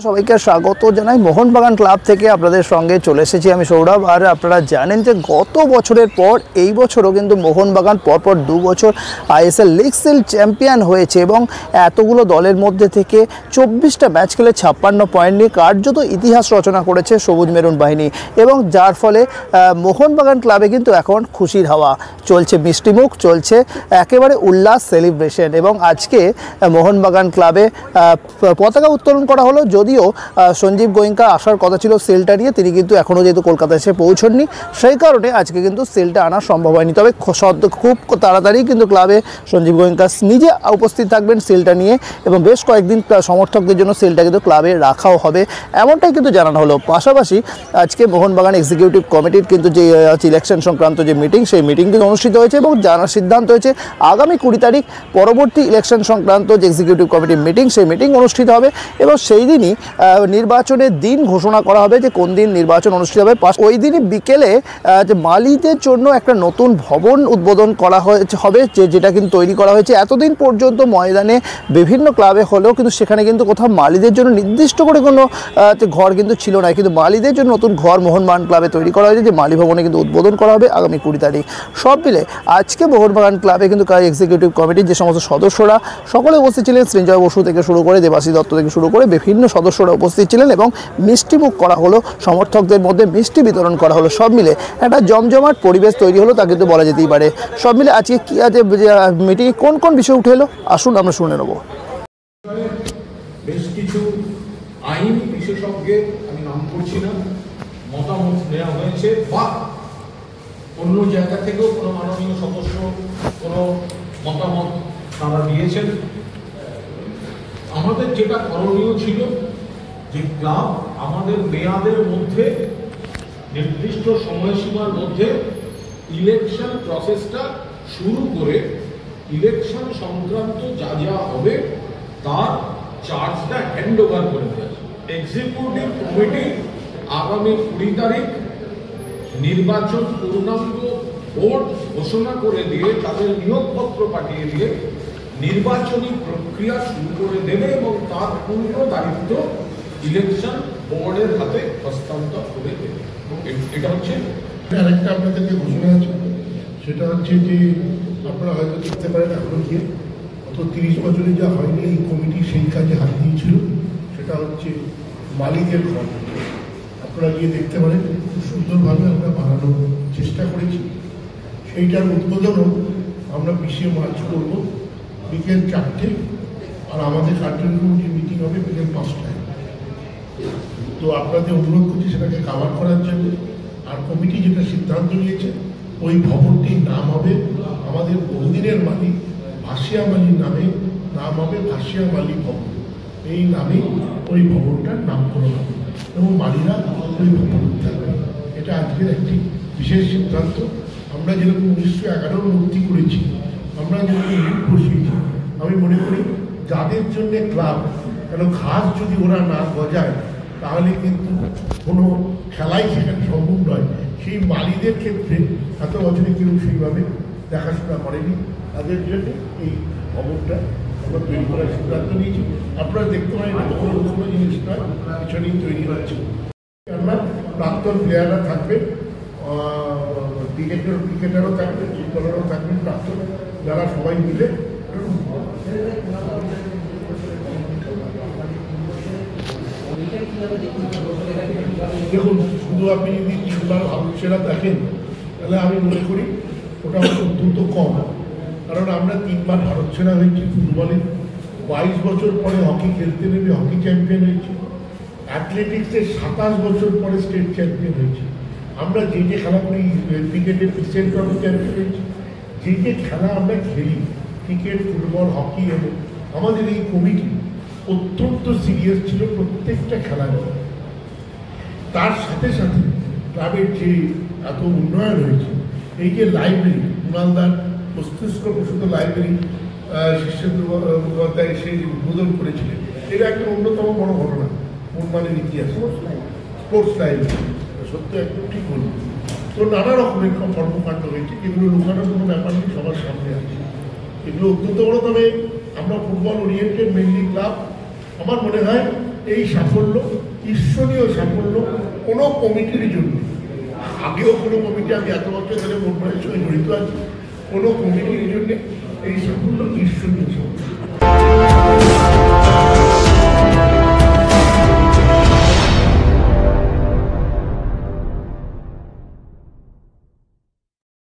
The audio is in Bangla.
সবাইকে স্বাগত জানাই মোহনবাগান ক্লাব থেকে আপনাদের সঙ্গে চলে এসেছি আমি সৌরভ। আর আপনারা জানেন যে গত বছরের পর এই বছরও কিন্তু মোহনবাগান পরপর 2 বছর আইএসএল লিগ সিল চ্যাম্পিয়ন হয়েছে এবং এতগুলো দলের মধ্যে থেকে 24টা ম্যাচ খেলে 56 পয়েন্ট নিয়ে কার্যত ইতিহাস রচনা করেছে সবুজ মেরুন বাহিনী এবং যার ফলে মোহনবাগান ক্লাবে কিন্তু এখন খুশির হাওয়া চলছে, মিষ্টিমুখ চলছে, একেবারে উল্লাস সেলিব্রেশন। এবং আজকে মোহনবাগান ক্লাবে পতাকা উত্তোলন করা হলো। যদিও সঞ্জীব গোয়েঙ্কা আসার কথা ছিল সিলটা নিয়ে, তিনি কিন্তু এখনও যেহেতু কলকাতায় এসে পৌঁছননি সেই কারণে আজকে কিন্তু সিলটা আনা সম্ভব হয়নি। তবে খুব তাড়াতাড়ি কিন্তু ক্লাবে সঞ্জীব গোয়েঙ্কা নিজে উপস্থিত থাকবেন সিলটা নিয়ে এবং বেশ কয়েকদিন সমর্থকদের জন্য সিলটা কিন্তু ক্লাবে রাখাও হবে, এমনটাই কিন্তু জানানো হলো। পাশাপাশি আজকে মোহনবাগান এক্সিকিউটিভ কমিটির কিন্তু যে ইলেকশন সংক্রান্ত যে মিটিং, সেই মিটিং কিন্তু অনুষ্ঠিত হয়েছে এবং জানার সিদ্ধান্ত হয়েছে আগামী 20 তারিখ পরবর্তী ইলেকশন সংক্রান্ত যে এক্সিকিউটিভ কমিটির মিটিং, সেই মিটিং অনুষ্ঠিত হবে এবং সেই দিনই নির্বাচনের দিন ঘোষণা করা হবে যে কোন দিন নির্বাচন অনুষ্ঠিত হবে। ওই দিনই বিকেলে যে মালিদের জন্য একটা নতুন ভবন উদ্বোধন করা হবে, যেটা কিন্তু তৈরি করা হয়েছে। এতদিন পর্যন্ত ময়দানে বিভিন্ন ক্লাবে হলেও কিন্তু সেখানে কিন্তু কোথাও মালিদের জন্য নির্দিষ্ট করে কোনো ঘর কিন্তু ছিল না, কিন্তু মালিদের জন্য নতুন ঘর মোহনবাগান ক্লাবে তৈরি করা হয়েছে, যে মালি ভবনে কিন্তু উদ্বোধন করা হবে আগামী 20 তারিখ। সব মিলে আজকে মোহনবাগান ক্লাবে কিন্তু এক্সিকিউটিভ কমিটির যে সমস্ত সদস্যরা সকলে উপস্থিত ছিলেন, সৃঞ্জয় বসু থেকে শুরু করে দেবাশী দত্ত থেকে শুরু করে বিভিন্ন সদস্যরা উপস্থিত ছিলেন এবং মিষ্টিমুখ করা হলো, সমর্থকদের মধ্যে মিষ্টি বিতরণ করা হলো। সব মিলে একটা জমজমাট পরিবেশ তৈরি হলো, তা কিন্তু বলা যেতেই পারে। সব মিলে আজকে কি আছে মিটিংয়ে কোন কোন বিষয় উঠে এলো আসুন আমরা শুনে নেব। বেশ কিছু আইন বিশেষজ্ঞের, আমি নাম করছি না, মতামত নেওয়া হয়েছে বা অন্য জায়গা থেকেও কোনো মাননীয় সদস্য কোনো মতামত তারা দিয়েছেন। আমাদের যেটা করণীয় ছিল যে ক্লাব আমাদের মেয়াদের মধ্যে, নির্দিষ্ট সময়সীমার মধ্যে ইলেকশন প্রসেসটা শুরু করে ইলেকশন সংক্রান্ত যা যা হবে তার চার্জটা হ্যান্ড ওভার করে দেওয়া। এক্সিকিউটিভ কমিটি আগামী 20 তারিখ নির্বাচন পূর্ণাঙ্গ বোর্ড ঘোষণা করে দিয়ে তাদের নিয়োগপত্র পাঠিয়ে দিয়ে নির্বাচনী প্রক্রিয়া শুরু করে দেবে এবং তার পূর্ণ দায়িত্ব ইলেকশন বোর্ডের হাতে হস্তান্তর করে দেবে। এটা হচ্ছে আরেকটা আপনাদেরকে ঘোষণা আছে, সেটা হচ্ছে যে আপনারা হয়তো দেখতে পারেন এখন গিয়ে গত 30 বছরে যা হয়নি এই কমিটি সেই কাজে হাত দিয়েছিল, সেটা হচ্ছে মালিকের ঘর। আপনারা গিয়ে দেখতে পারেন খুব সুন্দরভাবে আমরা বানানোর চেষ্টা করেছি। সেইটার উদ্বোধনও আমরা 20 মার্চ করব বিকেল 4টে, আর আমাদের কার্যকরী কমিটির মিটিং হবে বিকেল 5টায়। তো আপনাদের অনুরোধ করছি সেটাকে কাভার করার জন্য। আর কমিটি যেটা সিদ্ধান্ত নিয়েছে, ওই ভবনটির নাম হবে আমাদের বহুদিনের মালিক ভাসিয়া মালির নামে, নাম হবে ভাসিয়া মালি ভবন। এই নামে ওই ভবনটার নামকরণ হবে এবং মালিরা ওই ভবন থাকবে। এটা আজকের একটি বিশেষ সিদ্ধান্ত। আমরা যেরকম 1911 মুক্তি করেছি, আমরা যেরকম লিগ বসিয়েছি, আমি মনে করি যাদের জন্য ক্লাব, কেন ঘাস যদি ওরা না গজায় তাহলে কিন্তু কোনো খেলাই সেখানে সম্ভব নয়। সেই মালিদের ক্ষেত্রে এত বছরে কেউ সেইভাবে দেখাশোনা করেনি, তাদের জন্য এই খবরটা আমরা তৈরি করার সিদ্ধান্ত নিয়েছি। আপনারা দেখতে পারেন কোনো জিনিস নয়, পিছনেই তৈরি হচ্ছে। আপনার প্রাক্তন প্লেয়াররা থাকবে, ক্রিকেটারও থাকবে, ফুটবলারও থাকবেন, প্রাক্তন, যারা সবাই মিলে। দেখুন, শুধু আপনি যদি 3 বার ভারত সেরা দেখেন তাহলে আমি মনে করি ওটা অত্যন্ত কম, কারণ আমরা 3 বার ভারত সেরা হয়েছি ফুটবলে, 22 বছর পরে হকি খেলতে নেমে হকি চ্যাম্পিয়ন হয়েছি, অ্যাথলেটিক্সে 27 বছর পরে স্টেট চ্যাম্পিয়ন হয়েছি। আমরা যে যে খেলা করি, ক্রিকেটে প্রেসিডেন্ট ট্রফি চ্যাম্পিয়ন হয়েছি। যে যে খেলা আমরা খেলি, ক্রিকেট, ফুটবল, হকি, এবং আমাদের এই কমিটি অত্যন্ত সিরিয়াস ছিল প্রত্যেকটা খেলা নিয়ে। তার সাথে সাথে ক্লাবের যে এত উন্নয়ন হয়েছে, এই যে লাইব্রেরি, কুণালদার মস্তিষ্ক প্রসূত লাইব্রেরি শীর্ষেন্দ্র মুখোপাধ্যায় সেই উদ্বোধন করেছিলেন, এটা একটা অন্যতম বড় ঘটনা মোহনবাগানের ইতিহাস। স্পোর্টস লাইব্রেরি সত্যি একদম ঠিক বলুন। তো নানা রকমের কর্মকাণ্ড হয়েছে, এগুলো লুকানোর কোনো ব্যাপার নেই, সবার সামনে আছে। এগুলো অত্যন্ত বড়। তবে আমরা ফুটবল ওরিয়েন্টেড মেনলি ক্লাব। আমার মনে হয় এই সাফল্য ঈশ্বরীয় সাফল্য কোনো কমিটির জন্য, আগেও কোনো কমিটি, আমি এত বছর ধরে মোহনবাগানের সঙ্গে জড়িত আছি, কোনো কমিটির জন্য এই সাফল্য ঈশ্বরীয় সাফল্য।